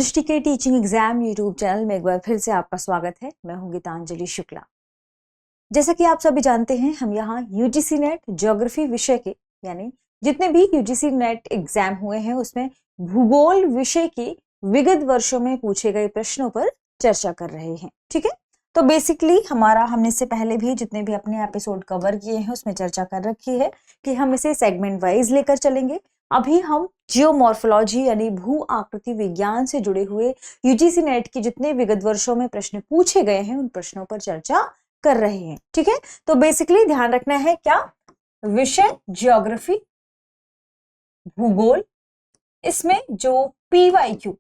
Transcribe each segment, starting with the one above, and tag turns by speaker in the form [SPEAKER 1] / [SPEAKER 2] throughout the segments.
[SPEAKER 1] दृष्टि के teaching exam YouTube channel में एक बार फिर से आपका स्वागत है। मैं हूं गीतांजलि शुक्ला। जैसा कि आप सभी जानते हैं, हम यहाँ यूजीसी नेट ज्योग्राफी विषय के यानी जितने भी यूजीसी नेट एग्जाम हुए हैं उसमें भूगोल विषय के विगत वर्षों में पूछे गए प्रश्नों पर चर्चा कर रहे हैं। ठीक है, तो बेसिकली हमने इससे पहले भी जितने भी अपने एपिसोड कवर किए हैं उसमें चर्चा कर रखी है कि हम इसे सेगमेंट वाइज लेकर चलेंगे। अभी हम जियोमॉर्फोलॉजी यानी भू आकृति विज्ञान से जुड़े हुए यूजीसी नेट के जितने विगत वर्षों में प्रश्न पूछे गए हैं उन प्रश्नों पर चर्चा कर रहे हैं। ठीक है, तो बेसिकली ध्यान रखना है क्या, विषय ज्योग्राफी भूगोल, इसमें जो पीवाईक्यू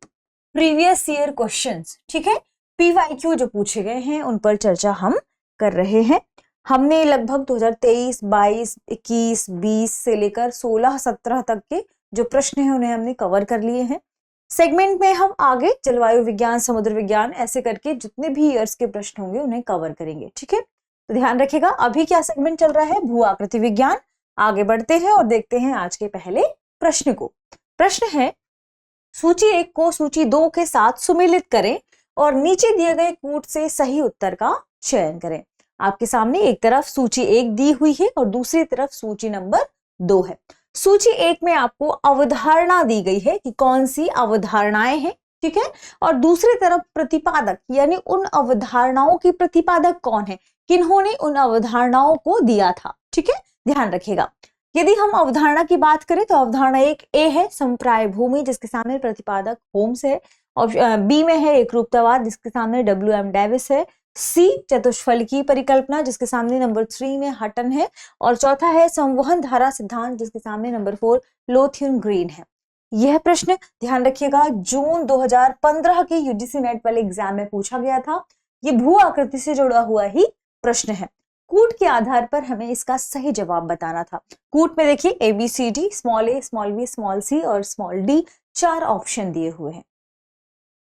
[SPEAKER 1] प्रीवियस ईयर क्वेश्चंस, ठीक है, पीवाईक्यू जो पूछे गए हैं उन पर चर्चा हम कर रहे हैं। हमने लगभग 2023, 22, 21, 20 से लेकर 16, 17 तक के जो प्रश्न हैं उन्हें हमने कवर कर लिए हैं। सेगमेंट में हम आगे जलवायु विज्ञान, समुद्र विज्ञान ऐसे करके जितने भी ईयर्स के प्रश्न होंगे उन्हें कवर करेंगे। ठीक है, तो ध्यान रखिएगा। अभी क्या सेगमेंट चल रहा है, भू आकृति विज्ञान। आगे बढ़ते हैं और देखते हैं आज के पहले प्रश्न को। प्रश्न है, सूची 1 को सूची 2 के साथ सुमेलित करें और नीचे दिए गए कूट से सही उत्तर का चयन करें। आपके सामने एक तरफ सूची 1 दी हुई है और दूसरी तरफ सूची नंबर 2 है। सूची 1 में आपको अवधारणा दी गई है कि कौन सी अवधारणाएं हैं, ठीक है, और दूसरी तरफ प्रतिपादक यानी उन अवधारणाओं की प्रतिपादक कौन है, किन्होंने उन अवधारणाओं को दिया था। ठीक है, ध्यान रखिएगा। यदि हम अवधारणा की बात करें तो अवधारणा 1 ए है, समप्राय भूमि, जिसके सामने प्रतिपादक होम्स है। और बी में है एकरूपतावाद, जिसके सामने WM डेविस है। सी चतुष्फल की परिकल्पना, जिसके सामने नंबर 3 में हटन है। और चौथा है संवहन धारा सिद्धांत, जिसके सामने नंबर 4 लोथियन ग्रीन है। यह प्रश्न ध्यान रखिएगा जून 2015 के यूजीसी नेट वाले एग्जाम में पूछा गया था। ये भू आकृति से जुड़ा हुआ ही प्रश्न है। कूट के आधार पर हमें इसका सही जवाब बताना था। कूट में देखिए ABCD, small a, small b, small c और स्मॉल d 4 ऑप्शन दिए हुए हैं।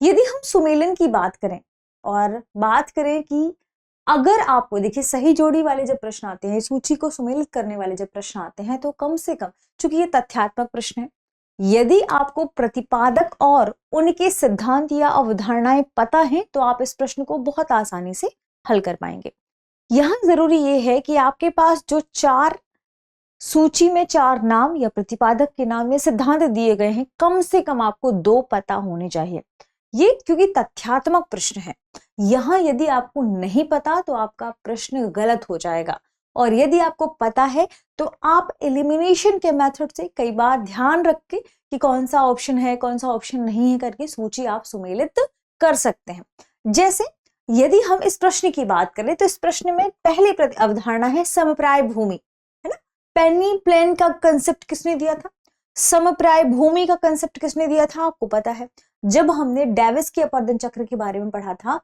[SPEAKER 1] यदि हम सुमेलन की बात करें और बात करें कि अगर आपको देखिए सही जोड़ी वाले जब प्रश्न आते हैं, सूची को सुमेलित करने वाले जब प्रश्न आते हैं, तो कम से कम, चूंकि ये तथ्यात्मक प्रश्न है, यदि आपको प्रतिपादक और उनके सिद्धांत या अवधारणाएं पता हैं तो आप इस प्रश्न को बहुत आसानी से हल कर पाएंगे। यहां जरूरी ये है कि आपके पास जो 4 सूची में 4 नाम या प्रतिपादक के नाम या सिद्धांत दिए गए हैं, कम से कम आपको 2 पता होने चाहिए। ये क्योंकि तथ्यात्मक प्रश्न है, यहां यदि आपको नहीं पता तो आपका प्रश्न गलत हो जाएगा। और यदि आपको पता है तो आप एलिमिनेशन के मेथड से कई बार ध्यान रख के कि कौन सा ऑप्शन है कौन सा ऑप्शन नहीं है करके सूची आप सुमेलित कर सकते हैं। जैसे यदि हम इस प्रश्न की बात करें तो इस प्रश्न में पहली अवधारणा है समप्राय भूमि, है ना। पेनी प्लेन का कंसेप्ट किसने दिया था, समप्राय भूमि का कंसेप्ट किसने दिया था, आपको पता है। जब हमने डेविस के अपर्दन चक्र के बारे में पढ़ा था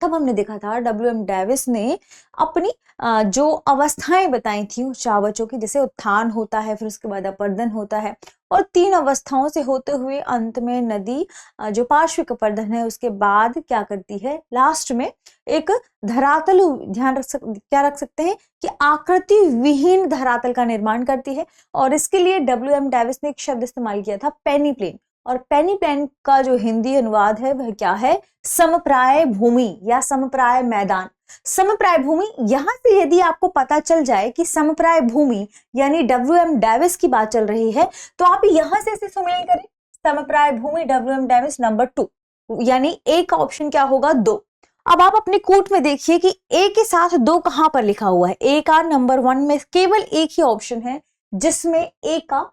[SPEAKER 1] तब हमने देखा था WM डेविस ने अपनी जो अवस्थाएं बताई थी उस चावचों की, जैसे उत्थान होता है, फिर उसके बाद अपर्दन होता है, और 3 अवस्थाओं से होते हुए अंत में नदी जो पार्श्विक अपर्दन है उसके बाद क्या करती है, लास्ट में एक धरातल, क्या रख सकते हैं कि आकृति विहीन धरातल का निर्माण करती है। और इसके लिए WM डेविस ने एक शब्द इस्तेमाल किया था, पेनी प्लेन। और पेनी प्लेन का जो हिंदी अनुवाद है वह क्या है, समप्राय भूमि या समप्राय मैदान। समप्राय भूमि, यहां से यदि आपको पता चल जाए कि समप्राय भूमि यानी WM डेविस की बात चल रही है तो आप यहां से इसे सुमेल करें, समप्राय भूमि WM डेविस नंबर 2, यानी ए का ऑप्शन क्या होगा, 2। अब आप अपने कूट में देखिए कि ए के साथ 2 कहां पर लिखा हुआ है। ए का नंबर 1 में केवल एक ही ऑप्शन है जिसमें ए का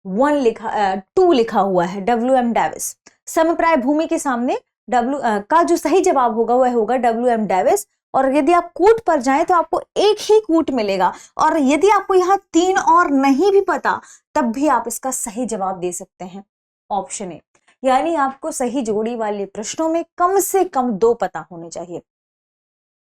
[SPEAKER 1] 2 लिखा हुआ है, WM डेविस। समप्राय भूमि के सामने का जो सही जवाब होगा वह होगा WM डेविस। और यदि आप कूट पर जाएं तो आपको एक ही कूट मिलेगा, और यदि आपको यहाँ 3 और नहीं भी पता तब भी आप इसका सही जवाब दे सकते हैं, ऑप्शन ए। यानी आपको सही जोड़ी वाले प्रश्नों में कम से कम 2 पता होने चाहिए।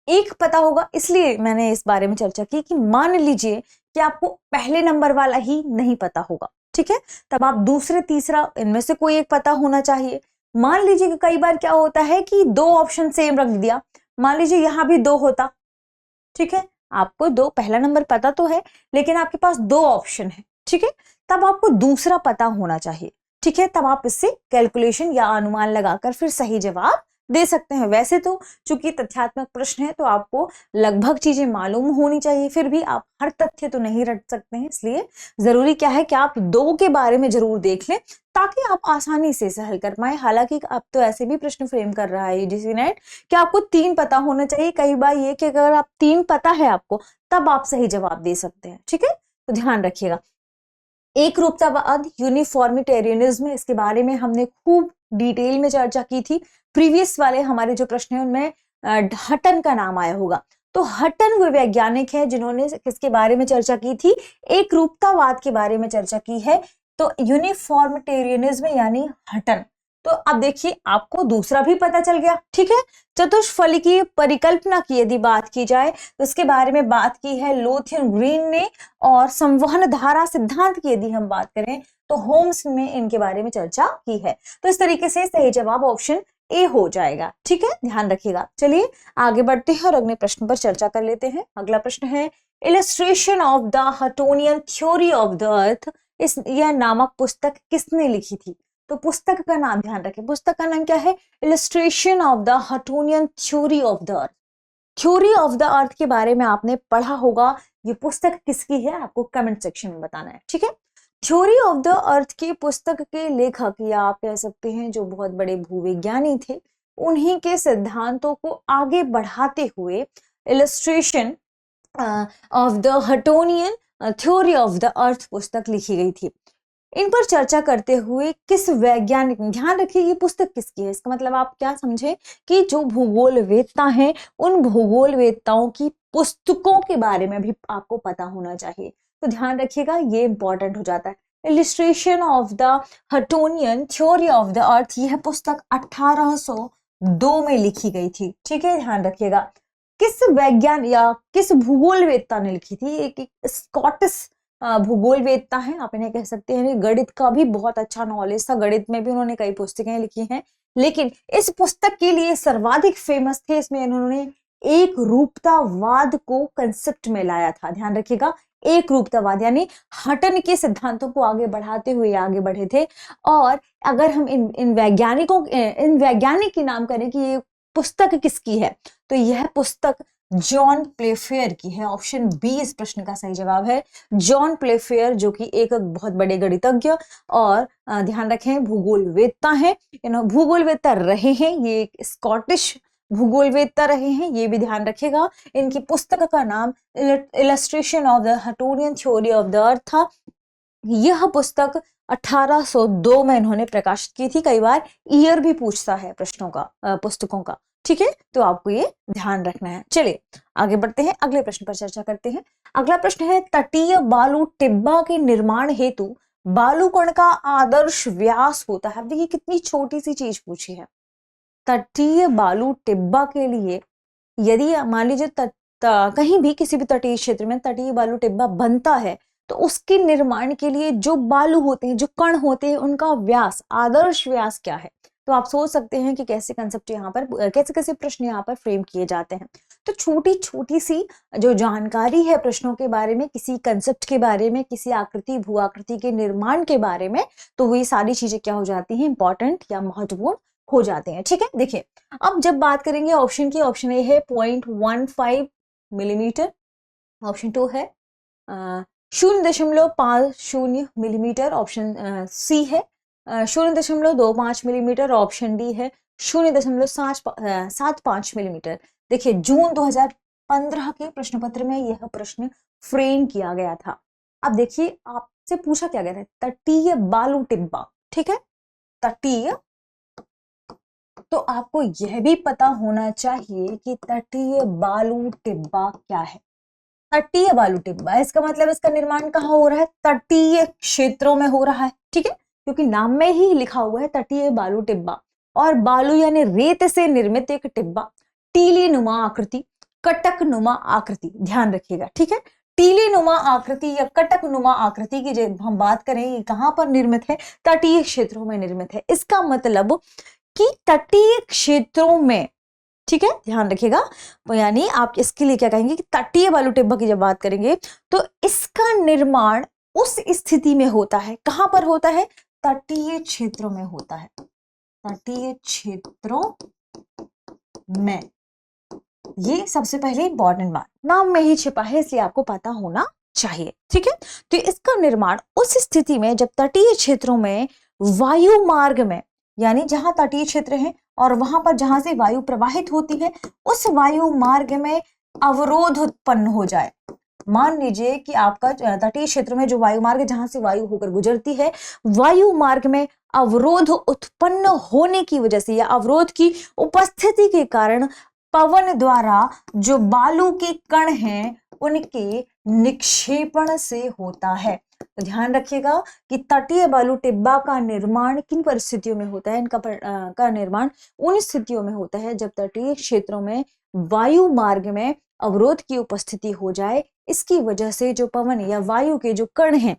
[SPEAKER 1] एक पता होगा, इसलिए मैंने इस बारे में चर्चा की कि मान लीजिए कि आपको पहले नंबर वाला ही नहीं पता होगा, ठीक है, तब आप दूसरे तीसरा इनमें से कोई एक पता होना चाहिए। मान लीजिए कि कई बार क्या होता है कि 2 ऑप्शन सेम रख दिया, मान लीजिए यहां भी 2 होता, ठीक है, आपको 2 पहला नंबर पता तो है लेकिन आपके पास 2 ऑप्शन है, ठीक है, तब आपको दूसरा पता होना चाहिए। ठीक है, तब आप इससे कैलकुलेशन या अनुमान लगाकर फिर सही जवाब दे सकते हैं। वैसे तो चूंकि तथ्यात्मक प्रश्न है तो आपको लगभग चीजें मालूम होनी चाहिए, फिर भी आप हर तथ्य तो नहीं रट सकते हैं, इसलिए जरूरी क्या है कि आप 2 के बारे में जरूर देख लें ताकि आप आसानी से इसे हल कर पाए। हालांकि अब तो ऐसे भी प्रश्न फ्रेम कर रहा है यूजीसी नेट कि आपको 3 पता होना चाहिए। कई बार ये कि अगर आप 3 पता है आपको तब आप सही जवाब दे सकते हैं। ठीक है, तो ध्यान रखिएगा। एक रूपतावाद, यूनिफॉर्मिटेरियनिज्म, इसके बारे में हमने खूब डिटेल में चर्चा की थी। प्रीवियस वाले हमारे जो प्रश्न है उनमें हटन का नाम आया होगा। तो हटन वो वैज्ञानिक है जिन्होंने किसके बारे में चर्चा की थी? एक रूपतावाद के बारे में चर्चा की है। तो यूनिफॉर्मिटेरियनिज्म यानी हटन। तो अब देखिए आपको दूसरा भी पता चल गया। ठीक है, चतुष्फलकीय परिकल्पना की यदि बात की जाए तो इसके बारे में बात की है लोथियन ग्रीन ने, और संवहन धारा सिद्धांत की यदि हम बात करें तो होम्स ने इनके बारे में चर्चा की है। तो इस तरीके से सही जवाब ऑप्शन ए हो जाएगा। ठीक है, ध्यान रखिएगा। चलिए आगे बढ़ते हैं और अगले प्रश्न पर चर्चा कर लेते हैं। अगला प्रश्न है illustration of the Huttonian theory of the earth, इस यह नामक पुस्तक किसने लिखी थी? तो पुस्तक का नाम ध्यान रखें, पुस्तक का नाम क्या है? Illustration of the Huttonian theory of the earth. Theory of the earth के बारे में आपने पढ़ा होगा, ये पुस्तक किसकी है आपको कमेंट सेक्शन में बताना है। ठीक है, थ्योरी ऑफ द अर्थ की पुस्तक के लेखक या आप कह सकते हैं जो बहुत बड़े भूविज्ञानी थे, उन्हीं के सिद्धांतों को आगे बढ़ाते हुए illustration of the Huttonian theory of the earth पुस्तक लिखी गई थी। इन पर चर्चा करते हुए किस वैज्ञानिक, ध्यान रखिए ये पुस्तक किसकी है, इसका मतलब आप क्या समझे कि जो भूगोलवेत्ता हैं उन भूगोलवेत्ताओं की पुस्तकों के बारे में भी आपको पता होना चाहिए। तो ध्यान रखिएगा ये इंपॉर्टेंट हो जाता है। Illustration of the Huttonian theory of the earth, यह पुस्तक 1802 में लिखी गई थी। ठीक है, ध्यान रखिएगा। किस वैज्ञानिक या किस भूगोलवेत्ता ने लिखी थी? एक स्कॉटिश भूगोलवेत्ता हैं, आप इन्हें कह सकते हैं। गणित का भी बहुत अच्छा नॉलेज था, गणित में भी उन्होंने कई पुस्तकें लिखी हैं, लेकिन इस पुस्तक के लिए सर्वाधिक फेमस थे, इसमें इन्होंने एक रूपतावाद को कंसेप्ट में लाया था। ध्यान रखिएगा, एक रूपतावाद यानी हटन के सिद्धांतों को आगे बढ़ाते हुए आगे बढ़े थे। और अगर हम इन वैज्ञानिक की नाम करें कि ये पुस्तक किसकी है, तो यह पुस्तक जॉन प्लेफेयर की है। ऑप्शन बी इस प्रश्न का सही जवाब है। जॉन प्लेफेयर जो कि एक बहुत बड़े गणितज्ञ और ध्यान रखें भूगोलवेत्ता हैं, भूगोलवेत्ता रहे हैं, ये एक स्कॉटिश भूगोलवेत्ता रहे हैं, ये भी ध्यान रखेगा। इनकी पुस्तक का नाम illustration of the Huttonian theory of the earth था। यह पुस्तक 1802 में इन्होंने प्रकाशित की थी। कई बार ईयर भी पूछता है प्रश्नों का, पुस्तकों का। ठीक है, तो आपको ये ध्यान रखना है। चलिए आगे बढ़ते हैं, अगले प्रश्न पर चर्चा करते हैं। अगला प्रश्न है तटीय बालू टिब्बा के निर्माण हेतु बालू कण का आदर्श व्यास होता है। देखिए कितनी छोटी सी चीज पूछी है। तटीय बालू टिब्बा के लिए यदि मान लीजिए कहीं भी किसी भी तटीय क्षेत्र में तटीय बालू टिब्बा बनता है तो उसके निर्माण के लिए जो बालू होते हैं, जो कण होते हैं, उनका व्यास, आदर्श व्यास क्या है? तो आप सोच सकते हैं कि कैसे कंसेप्ट यहाँ पर, कैसे कैसे प्रश्न यहाँ पर फ्रेम किए जाते हैं। तो छोटी छोटी सी जो जानकारी है प्रश्नों के बारे में, किसी कंसेप्ट के बारे में, किसी आकृति भू आकृति के निर्माण के बारे में, तो वही सारी चीजें क्या हो जाती हैं, इंपॉर्टेंट या महत्वपूर्ण हो जाते हैं। ठीक है, देखिए अब जब बात करेंगे ऑप्शन की, ऑप्शन ए है 0.15 मिलीमीटर, ऑप्शन 2 है 0.50 मिलीमीटर, ऑप्शन सी है 0.25 मिलीमीटर, ऑप्शन डी है 0.75 मिलीमीटर। देखिए जून 2015 के प्रश्न पत्र में यह प्रश्न फ्रेम किया गया था। अब देखिए आपसे पूछा क्या गया था, तटीय बालू टिब्बा। ठीक है, तटीय, तो आपको यह भी पता होना चाहिए कि तटीय बालू टिब्बा क्या है। तटीय बालू टिब्बा, इसका मतलब इसका निर्माण कहाँ हो रहा है? तटीय क्षेत्रों में हो रहा है। ठीक है, क्योंकि नाम में ही लिखा हुआ है तटीय बालू टिब्बा। और बालू यानी रेत से निर्मित एक टिब्बा, टीली नुमा आकृति, कटक नुमा आकृति, ध्यान रखिएगा। ठीक है, टीली नुमा आकृति या कटक नुमा आकृति की जब हम बात करें, ये कहां पर निर्मित है? तटीय क्षेत्रों में निर्मित है। इसका मतलब कि तटीय क्षेत्रों में, ठीक है, ध्यान रखिएगा। यानी आप इसके लिए क्या कहेंगे कि तटीय बालू टिब्बा की जब बात करेंगे तो इसका निर्माण उस स्थिति में होता है, कहां पर होता है? तटीय क्षेत्रों में होता है, तटीय क्षेत्रों में। ये सबसे पहले इंपॉर्टेंट बात, नाम में ही छिपा है इसलिए आपको पता होना चाहिए, ठीक है। तो इसका निर्माण उस स्थिति में जब तटीय क्षेत्रों में वायु मार्ग में, यानी जहां तटीय क्षेत्र है और वहां पर जहां से वायु प्रवाहित होती है, उस वायु मार्ग में अवरोध उत्पन्न हो जाए। मान लीजिए कि आपका तटीय क्षेत्र में जो वायु मार्ग जहां से वायु होकर गुजरती है, वायु मार्ग में अवरोध उत्पन्न होने की वजह से या अवरोध की उपस्थिति के कारण पवन द्वारा जो बालू के कण हैं उनके निक्षेपण से होता है। तो ध्यान रखिएगा कि तटीय बालू टिब्बा का निर्माण किन परिस्थितियों में होता है, इनका निर्माण उन स्थितियों में होता है जब तटीय क्षेत्रों में वायु मार्ग में अवरोध की उपस्थिति हो जाए। इसकी वजह से जो पवन या वायु के जो कण हैं,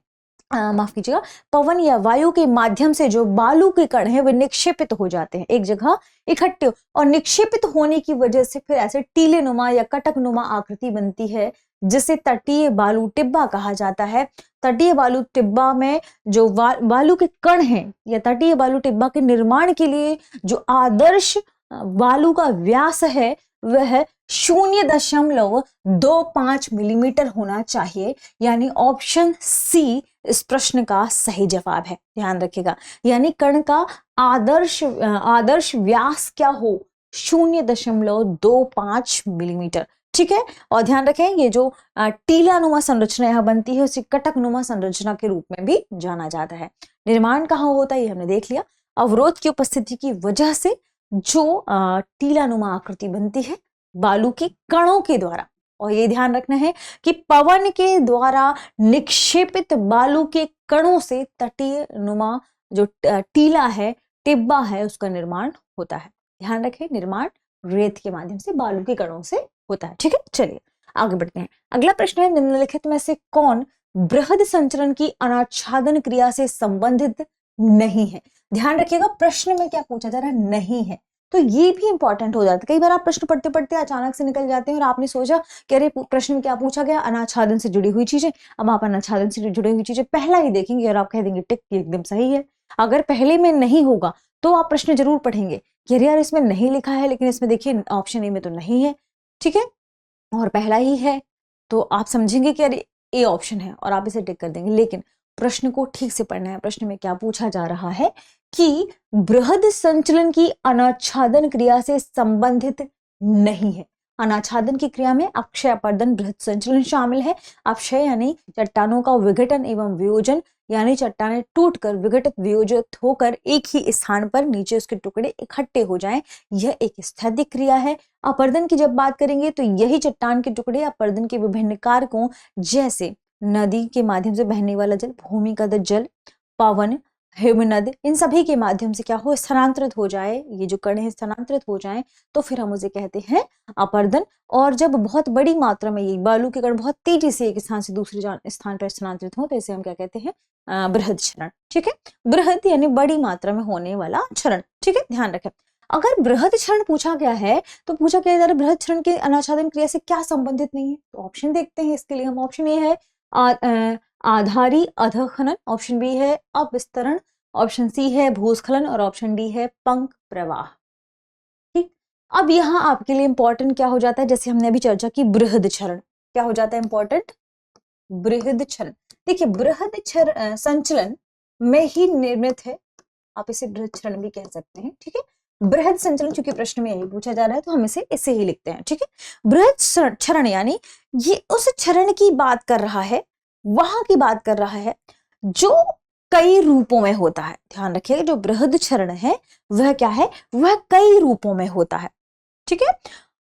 [SPEAKER 1] माफ कीजिएगा, पवन या वायु के माध्यम से जो बालू के कण हैं वे निक्षेपित हो जाते हैं, एक जगह इकट्ठे, और निक्षेपित होने की वजह से फिर ऐसे टीले नुमा या कटक नुमा आकृति बनती है जिसे तटीय बालू टिब्बा कहा जाता है। तटीय बालू टिब्बा में जो बालू के कण हैं या तटीय बालू टिब्बा के निर्माण के लिए जो आदर्श बालू का व्यास है वह 0.25 मिलीमीटर होना चाहिए, यानी ऑप्शन सी इस प्रश्न का सही जवाब है। ध्यान रखिएगा, यानी कण का आदर्श व्यास क्या हो, 0.25 मिलीमीटर, ठीक है। और ध्यान रखें ये जो टीलानुमा संरचना यहां बनती है उसे कटकनुमा संरचना के रूप में भी जाना जाता है। निर्माण कहाँ होता है ये हमने देख लिया, अवरोध की उपस्थिति की वजह से जो टीलानुमा आकृति बनती है बालू के कणों के द्वारा। और ये ध्यान रखना है कि पवन के द्वारा निक्षेपित बालू के कणों से तटीय नुमा जो टीला है, टिब्बा है, उसका निर्माण होता है। ध्यान रखें, निर्माण रेत के माध्यम से बालू के कणों से होता है, ठीक है। चलिए आगे बढ़ते हैं। अगला प्रश्न है, निम्नलिखित में से कौन बृहद संचरण की अनाच्छादन क्रिया से संबंधित नहीं है। ध्यान रखिएगा, प्रश्न में क्या पूछा जा रहा है, नहीं है, तो ये भी इंपॉर्टेंट हो जाता है। कई बार आप प्रश्न पढ़ते पढ़ते अचानक से निकल जाते हैं और आपने सोचा कि अरे प्रश्न में क्या पूछा गया, अनाच्छादन से जुड़ी हुई चीजें। अब आप अनाच्छादन से जुड़ी हुई चीजें पहला ही देखेंगे और आप कह देंगे टिक एकदम सही है। अगर पहले में नहीं होगा तो आप प्रश्न जरूर पढ़ेंगे कि अरे यार इसमें नहीं लिखा है, लेकिन इसमें देखिए ऑप्शन ए में तो नहीं है, ठीक है, और पहला ही है, तो आप समझेंगे कि अरे ए ऑप्शन है और आप इसे टिक कर देंगे। लेकिन प्रश्न को ठीक से पढ़ना है। प्रश्न में क्या पूछा जा रहा है कि बृहद संचलन की अनाच्छादन क्रिया से संबंधित नहीं है। अनाच्छादन की क्रिया में अक्षय, अपर्दन, बृहद संचलन शामिल है। अक्षय यानी चट्टानों का विघटन एवं वियोजन, यानी चट्टानें टूटकर विघटित वियोजित होकर एक ही स्थान पर नीचे उसके टुकड़े इकट्ठे हो जाएं, यह एक स्थैतिक क्रिया है। अपर्दन की जब बात करेंगे तो यही चट्टान के टुकड़े अपर्दन के विभिन्न कारकों जैसे नदी के माध्यम से बहने वाला जल, भूमिगत जल, पवन, हिमनद, इन सभी के माध्यम से क्या हो, स्थानांतरित हो जाए, ये जो कण है स्थानांतरित हो जाएं, तो फिर हम उसे कहते हैं अपर्दन। और जब बहुत बड़ी मात्रा में ये बालू के कण बहुत तेजी से एक स्थान से दूसरे स्थान पर स्थानांतरित हो तो इसे हम क्या कहते हैं, बृहद क्षरण, ठीक है। बृहद यानी बड़ी मात्रा में होने वाला क्षरण, ठीक है, ध्यान रखें। अगर बृहद क्षरण पूछा गया है तो पूछा गया है बृहद क्षरण के अनाच्छादन क्रिया से क्या संबंधित नहीं है, तो ऑप्शन देखते हैं इसके लिए हम। ऑप्शन ए है आधारी अधखनन, ऑप्शन बी है अपविस्तरण, ऑप्शन सी है भूस्खलन और ऑप्शन डी है पंख प्रवाह, ठीक। अब यहाँ आपके लिए इंपॉर्टेंट क्या हो जाता है, जैसे हमने अभी चर्चा की बृहद क्षरण, क्या हो जाता है इंपॉर्टेंट, बृहद क्षरण। देखिए बृहद संचलन में ही निर्मित है, आप इसे बृहद क्षरण भी कह सकते हैं, ठीक है। बृहद संचलन, चूंकि प्रश्न में यही पूछा जा रहा है तो हम इसे ही लिखते हैं, ठीक है। बृहद क्षरण यानी ये उस क्षरण की बात कर रहा है, वहां की बात कर रहा है जो कई रूपों में होता है। ध्यान रखिएगा, जो बृहद क्षरण है वह क्या है, वह कई रूपों में होता है, ठीक है।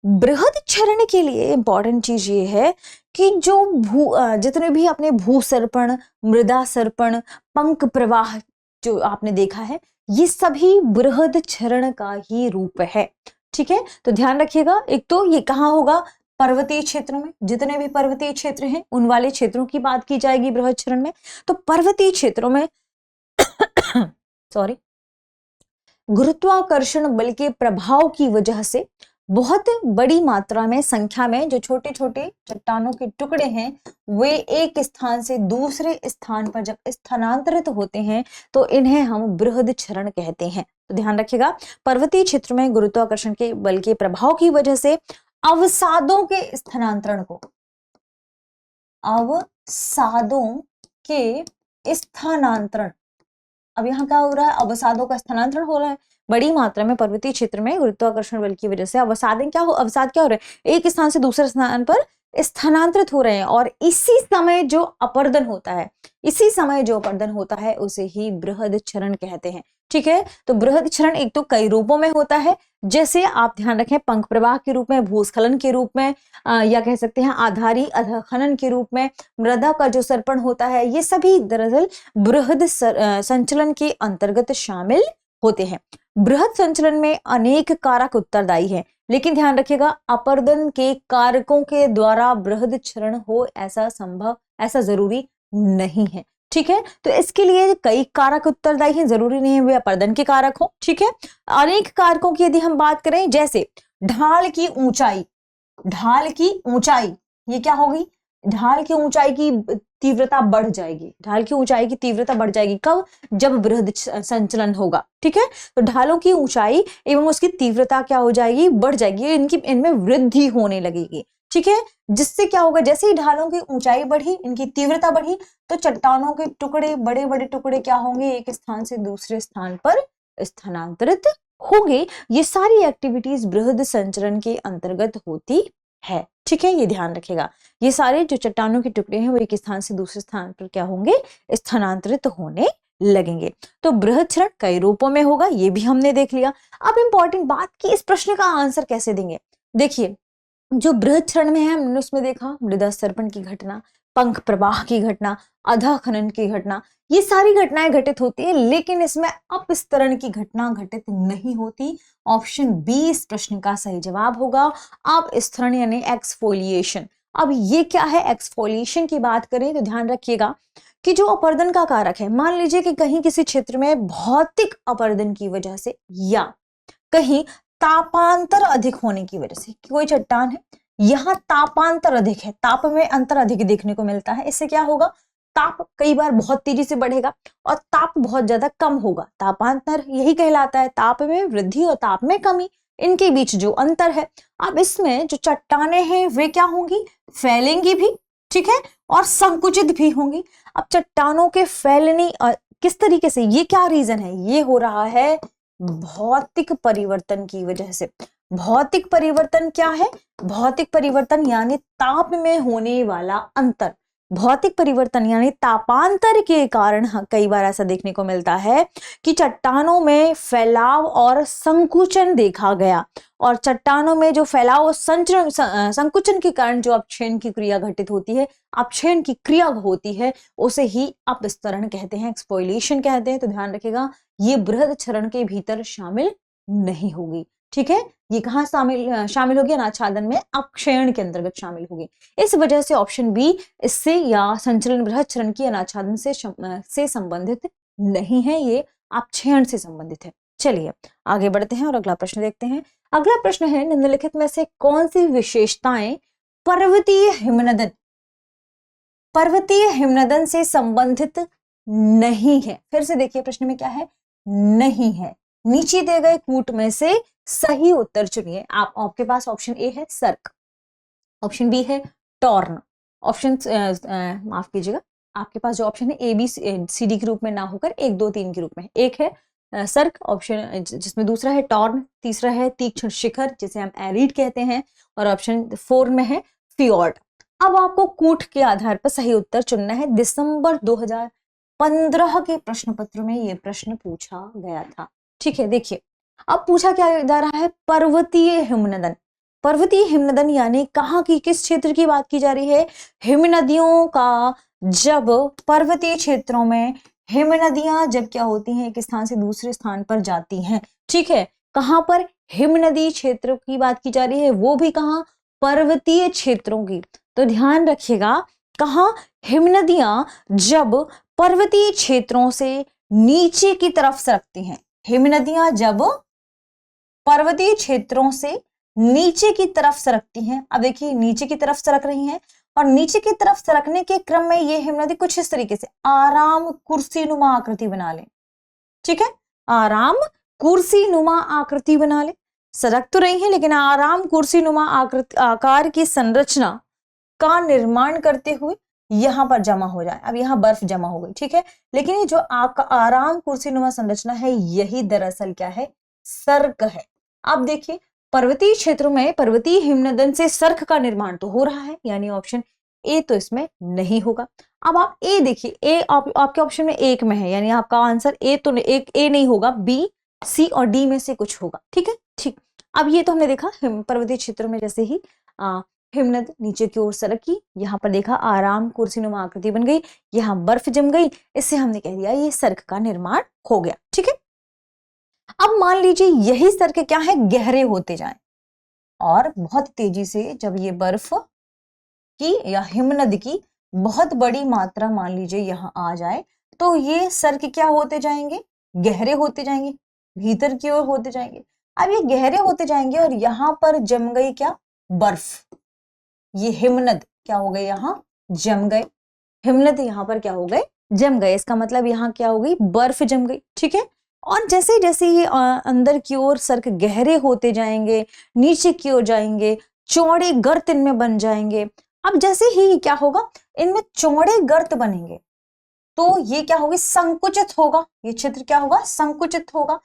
[SPEAKER 1] बृहद क्षरण के लिए इंपॉर्टेंट चीज ये है कि जो जितने भी अपने भूसर्पण, मृदा सर्पण, पंख प्रवाह जो आपने देखा है, ये सभी बृहद क्षरण का ही रूप है, ठीक है। तो ध्यान रखिएगा, एक तो ये कहाँ होगा, पर्वतीय क्षेत्रों में, जितने भी पर्वतीय क्षेत्र हैं उन वाले क्षेत्रों की बात की जाएगी बृहद क्षरण में। तो पर्वतीय क्षेत्रों में सॉरी, गुरुत्वाकर्षण बल के प्रभाव की वजह से बहुत बड़ी मात्रा में, संख्या में जो छोटे छोटे चट्टानों के टुकड़े हैं वे एक स्थान से दूसरे स्थान पर जब स्थानांतरित होते हैं तो इन्हें हम बृहदक्षरण कहते हैं। तो ध्यान रखिएगा, पर्वतीय क्षेत्र में गुरुत्वाकर्षण के बल के प्रभाव की वजह से अवसादों के स्थानांतरण को, अवसादों के स्थानांतरण, अब यहाँ क्या हो रहा है, अवसादों का स्थानांतरण हो रहा है। बड़ी मात्रा में पर्वतीय क्षेत्र में गुरुत्वाकर्षण बल की वजह से अवसाद क्या हो रहे हैं, एक स्थान से दूसरे स्थान पर स्थानांतरित हो रहे हैं और इसी समय जो अपरदन होता है उसे ही बृहदक्षरण कहते हैं। ठीक है, तो बृहदक्षरण एक तो कई रूपों में होता है, जैसे आप ध्यान रखें पंख प्रवाह के रूप में, भूस्खलन के रूप में, या कह सकते हैं आधारी अधखनन के रूप में, मृदा का जो सर्पण होता है, ये सभी दरअसल बृहद संचलन के अंतर्गत शामिल होते हैं। बृहद संचलन में अनेक कारक उत्तरदायी हैं, लेकिन ध्यान रखिएगा अपरदन के कारकों के द्वारा बृहदक्षरण हो ऐसा जरूरी नहीं है। ठीक है, तो इसके लिए कई कारक उत्तरदायी हैं, जरूरी नहीं है वे अपरदन के कारक हो। ठीक है, अनेक कारकों की यदि हम बात करें, जैसे ढाल की ऊंचाई, ये क्या होगी, ढाल की ऊंचाई की तीव्रता बढ़ जाएगी, कब, जब बृहद संचलन होगा। ठीक है, तो ढालों की ऊंचाई एवं उसकी तीव्रता क्या हो जाएगी, बढ़ जाएगी, इनमें वृद्धि होने लगेगी। ठीक है, जिससे क्या होगा, जैसे ही ढालों की ऊंचाई बढ़ी, इनकी तीव्रता बढ़ी, तो चट्टानों के टुकड़े, बड़े बड़े टुकड़े क्या होंगे, एक स्थान से दूसरे स्थान पर स्थानांतरित होंगे। ये सारी एक्टिविटीज बृहद संचरण के अंतर्गत होती है। ठीक है, ये ध्यान रखेगा, ये सारे जो चट्टानों के टुकड़े हैं वो एक स्थान से दूसरे स्थान पर क्या होंगे, स्थानांतरित होने लगेंगे। तो बृहदक्षरण कई रूपों में होगा, ये भी हमने देख लिया। अब इंपॉर्टेंट बात कि इस प्रश्न का आंसर कैसे देंगे। देखिए, जो बृहदक्षरण में है हमने उसमें देखा मृदा सर्पण की घटना, पंख प्रवाह की घटना, अधखनन की घटना, ये सारी घटनाएं घटित होती है, लेकिन इसमें अपस्तरण की घटना घटित नहीं होती। ऑप्शन बी इस प्रश्न का सही जवाब होगा। अपस्तरण यानी एक्सफोलिएशन। अब ये क्या है, एक्सफोलिएशन की बात करें तो ध्यान रखिएगा कि जो अपरदन का कारक है, मान लीजिए कि कहीं किसी क्षेत्र में भौतिक अपरदन की वजह से या कहीं तापांतर अधिक होने की वजह से, कोई चट्टान है, यहाँ तापांतर अधिक है, ताप में अंतर अधिक देखने को मिलता है, इससे क्या होगा, ताप कई बार बहुत तेजी से बढ़ेगा और ताप बहुत ज्यादा कम होगा। तापांतर यही कहलाता है, ताप में वृद्धि और ताप में कमी, इनके बीच जो अंतर है। अब इसमें जो चट्टाने हैं वे क्या होंगी, फैलेंगी भी, ठीक है, और संकुचित भी होंगी। अब चट्टानों के फैलने किस तरीके से, ये क्या रीजन है, ये हो रहा है भौतिक परिवर्तन की वजह से। भौतिक परिवर्तन क्या है, भौतिक परिवर्तन यानी ताप में होने वाला अंतर, भौतिक परिवर्तन यानी तापांतर के कारण कई बार ऐसा देखने को मिलता है कि चट्टानों में फैलाव और संकुचन देखा गया, और चट्टानों में जो फैलाव और संकुचन के कारण जो अपक्षयन की क्रिया घटित होती है, अपक्षयन की क्रिया होती है, उसे ही अपस्तरण कहते हैं, एक्सफोलिएशन कहते हैं। तो ध्यान रखिएगा ये बृहदक्षरण के भीतर शामिल नहीं होगी। ठीक है, ये कहाँ शामिल होगी, अनाच्छादन में अपक्षयन के अंतर्गत शामिल होगी। इस वजह से ऑप्शन बी इससे या संचलन बृहदक्षरण की अनाच्छादन से संबंधित नहीं है, ये अपक्षयन से संबंधित है। चलिए आगे बढ़ते हैं और अगला प्रश्न देखते हैं। अगला प्रश्न है, निम्नलिखित में से कौन सी विशेषताएं पर्वतीय हिमनदन से संबंधित नहीं है। फिर से देखिए प्रश्न में क्या है, नहीं है। नीचे दिए गए कूट में से सही उत्तर चुनिए। आपके पास ऑप्शन ए है सर्क, ऑप्शन बी है टॉर्न, ऑप्शन माफ कीजिएगा, आपके पास जो ऑप्शन है ए बी सी डी के रूप में ना होकर 1 2 3 के रूप में, एक है सर्क ऑप्शन, जिसमें दूसरा है टॉर्न, तीसरा है तीक्ष्ण शिखर जिसे हम एरिड कहते हैं, और ऑप्शन 4 में है फियोर्ड। अब आपको कूट के आधार पर सही उत्तर चुनना है। दिसंबर 2015 के प्रश्न पत्र में यह प्रश्न पूछा गया था। ठीक है, देखिए अब पूछा क्या जा रहा है, पर्वतीय हिमनदन। पर्वतीय हिमनदन यानी कहाँ की, किस क्षेत्र की बात की जा रही है, हिमनदियों का, जब पर्वतीय क्षेत्रों में हिमनदियां जब क्या होती हैं, एक स्थान से दूसरे स्थान पर जाती हैं। ठीक है, कहां पर, हिमनदी क्षेत्र की बात की जा रही है, वो भी कहां, पर्वतीय क्षेत्रों की। तो ध्यान रखिएगा कहां, हिमनदियां जब पर्वतीय क्षेत्रों से नीचे की तरफ सरकती हैं, हिमनदियां जब पर्वतीय क्षेत्रों से नीचे की तरफ सरकती हैं। अब देखिए नीचे की तरफ सरक रही हैं और नीचे की तरफ सरकने के क्रम में ये हिमनदी कुछ इस तरीके से आराम कुर्सी नुमा आकृति बना ले। ठीक है, आराम कुर्सी नुमा आकृति बना ले। सरक तो रही है लेकिन आराम कुर्सी नुमा आकार की संरचना का निर्माण करते हुए यहां पर जमा हो जाए। अब यहां बर्फ जमा हो गई, ठीक है, लेकिन ये जो आराम कुर्सी नुमा संरचना है यही दरअसल क्या है, सर्क है। अब देखिए पर्वतीय क्षेत्रों में पर्वतीय हिमनदन से सर्क का निर्माण तो हो रहा है, यानी ऑप्शन ए तो इसमें नहीं होगा। अब आप ए देखिए, ए आपके ऑप्शन में एक में है, यानी आपका आंसर ए तो एक ए नहीं होगा, बी सी और डी में से कुछ होगा। ठीक है, ठीक। अब ये तो हमने देखा पर्वतीय क्षेत्रों में जैसे ही हिमनद नीचे की ओर सरकी, यहाँ पर देखा आराम कुर्सीनुमा आकृति बन गई, यहाँ बर्फ जम गई, इससे हमने कह दिया ये सर्क का निर्माण हो गया। ठीक है, अब मान लीजिए यही सर्क क्या है, गहरे होते जाएं और बहुत तेजी से जब ये बर्फ की या हिमनद की बहुत बड़ी मात्रा मान लीजिए यहाँ आ जाए तो ये सर्क क्या होते जाएंगे, गहरे होते जाएंगे, भीतर की ओर होते जाएंगे। अब ये गहरे होते जाएंगे और यहाँ पर जम गई क्या, बर्फ। ये हिमनद क्या हो गए, यहाँ जम गए, हिमनद यहाँ पर क्या हो गए, जम गए। इसका मतलब यहाँ क्या हो गई, बर्फ जम गई। ठीक है, और जैसे जैसे ये अंदर की ओर सर्क गहरे होते जाएंगे, नीचे की ओर जाएंगे, चौड़े गर्त इनमें बन जाएंगे। अब जैसे ही क्या होगा, इनमें चौड़े गर्त बनेंगे तो ये क्या होगी, संकुचित होगा, ये क्षेत्र क्या होगा, संकुचित होगा,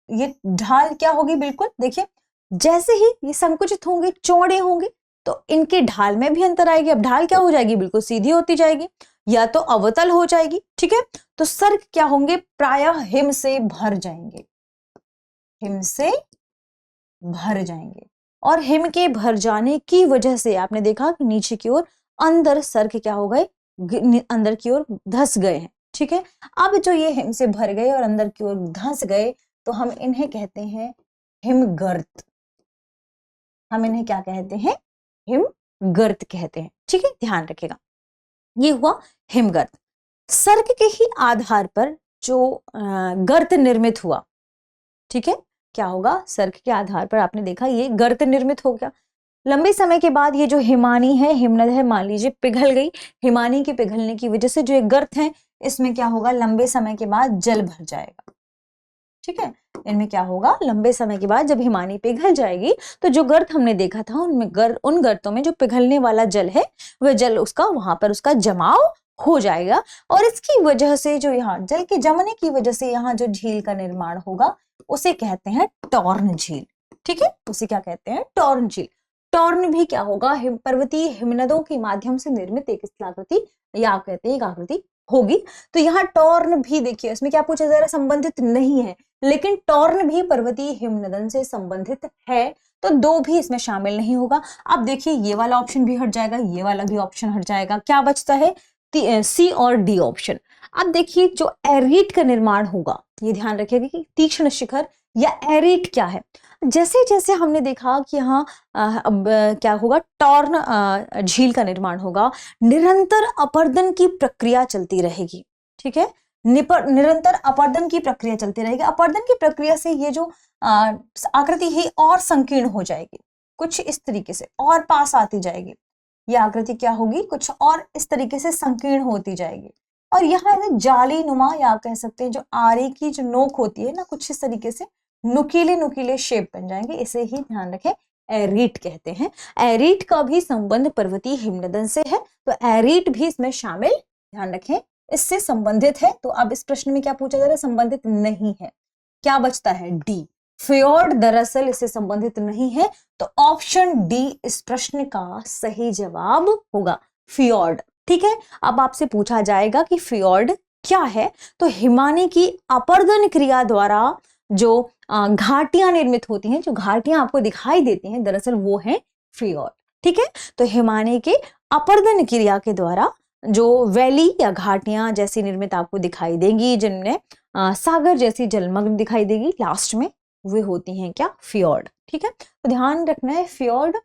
[SPEAKER 1] ये ढाल क्या होगी, बिल्कुल देखिए जैसे ही ये संकुचित होंगे, चौड़े होंगे तो इनके ढाल में भी अंतर आएगी। अब ढाल क्या हो जाएगी, बिल्कुल सीधी होती जाएगी या तो अवतल हो जाएगी। ठीक है, तो सर्क क्या होंगे, प्रायः हिम से भर जाएंगे, हिम से भर जाएंगे। और हिम के भर जाने की वजह से आपने देखा कि नीचे की ओर अंदर सर्क क्या हो गए, अंदर की ओर धंस गए हैं। ठीक है, अब जो ये हिम से भर गए और अंदर की ओर धंस गए तो हम इन्हें कहते हैं हिमगर्त। हम इन्हें क्या कहते हैं, हिमगर्त कहते हैं। ठीक है, ध्यान रखिएगा, ये हुआ हिमगर्त। सर्क के ही आधार पर जो गर्त निर्मित हुआ, ठीक है, क्या होगा, सर्क के आधार पर आपने देखा ये गर्त निर्मित हो गया। लंबे समय के बाद ये जो हिमानी है, हिमनद है, मान लीजिए पिघल गई, हिमानी के पिघलने की वजह से जो एक गर्त है इसमें क्या होगा, लंबे समय के बाद जल भर जाएगा। ठीक है, इनमें क्या होगा, लंबे समय के बाद जब हिमानी पिघल जाएगी तो जो गर्त हमने देखा था उनमें उन गर्तों में जो पिघलने वाला जल है वह जल उसका वहां पर उसका जमाव हो जाएगा और इसकी वजह से जो यहाँ जल के जमने की वजह से यहाँ जो झील का निर्माण होगा उसे कहते हैं टॉर्न झील। ठीक है, उसे क्या कहते हैं, टॉर्न झील। टॉर्न भी क्या होगा, पर्वतीय हिमनदों के माध्यम से निर्मित एक स्थलाकृति या कहते हैं एक आकृति होगी। तो यहाँ टॉर्न भी देखिए, इसमें क्या पूछा जा रहा है, संबंधित नहीं है, लेकिन टॉर्न भी पर्वतीय हिमनदन से संबंधित है, तो दो भी इसमें शामिल नहीं होगा। अब देखिए ये वाला ऑप्शन भी हट जाएगा, ये वाला भी ऑप्शन हट जाएगा, क्या बचता है, सी और डी ऑप्शन। अब देखिए जो एरीट का निर्माण होगा, ये ध्यान रखिएगा कि तीक्ष्ण शिखर या एरीट क्या है। जैसे जैसे हमने देखा कि यहाँ अब क्या होगा, टॉर्न झील का निर्माण होगा, निरंतर अपर्दन की प्रक्रिया चलती रहेगी। ठीक है, निरंतर अपर्दन की प्रक्रिया चलती रहेगी। अपर्दन की प्रक्रिया से ये जो आकृति है और संकीर्ण हो जाएगी, कुछ इस तरीके से और पास आती जाएगी। यह आकृति क्या होगी, कुछ और इस तरीके से संकीर्ण होती जाएगी और यहाँ जाली नुमा या आप कह सकते हैं जो आरे की जो नोक होती है ना, कुछ इस तरीके से नुकीले नुकीले शेप बन जाएंगे। इसे ही ध्यान रखें, एरीट कहते हैं। एरीट का भी संबंध पर्वतीय हिमनदन से है, तो एरीट भी इसमें शामिल, ध्यान रखें, इससे संबंधित है। तो अब इस प्रश्न में क्या पूछा जा रहा है, संबंधित नहीं है। क्या बचता है, डी। फ्योर्ड दरअसल इससे संबंधित नहीं है, तो ऑप्शन डी इस प्रश्न का सही जवाब होगा, फ्योर्ड। ठीक है, अब आपसे पूछा जाएगा कि फ्योर्ड क्या है, तो हिमानी की अपर्दन क्रिया द्वारा जो घाटियां निर्मित होती हैं, जो घाटियां आपको दिखाई देती हैं, दरअसल वो है फ्योर्ड। ठीक है, तो हिमानी के अपर्दन क्रिया के द्वारा जो वैली या घाटियां जैसी निर्मित आपको दिखाई देंगी, जिनमें सागर जैसी जलमग्न दिखाई देगी लास्ट में, वे होती हैं क्या, फ्योर्ड। ठीक है, तो ध्यान रखना है, फ्योर्ड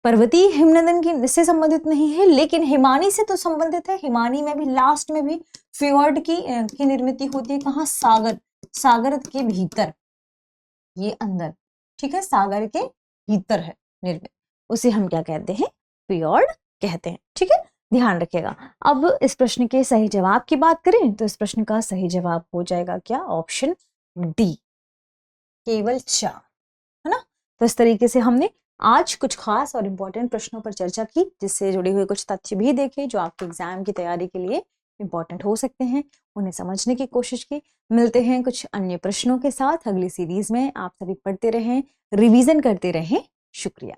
[SPEAKER 1] पर्वतीय हिमनदन की से संबंधित नहीं है, लेकिन हिमानी से तो संबंधित है। हिमानी में भी लास्ट में भी फ्योर्ड की निर्मित होती है, कहाँ, सागर के भीतर, ये अंदर। ठीक है, सागर के भीतर है निर्मित, उसे हम क्या कहते हैं, फियोर्ड कहते हैं। ठीक है, ध्यान रखिएगा। अब इस प्रश्न के सही जवाब की बात करें तो इस प्रश्न का सही जवाब हो जाएगा क्या, ऑप्शन डी, केवल 4, है ना। तो इस तरीके से हमने आज कुछ खास और इम्पोर्टेंट प्रश्नों पर चर्चा की, जिससे जुड़े हुए कुछ तथ्य भी देखे जो आपके एग्जाम की तैयारी के लिए इम्पोर्टेंट हो सकते हैं, उन्हें समझने की कोशिश की। मिलते हैं कुछ अन्य प्रश्नों के साथ अगली सीरीज में। आप सभी पढ़ते रहें, रिवीजन करते रहें। शुक्रिया।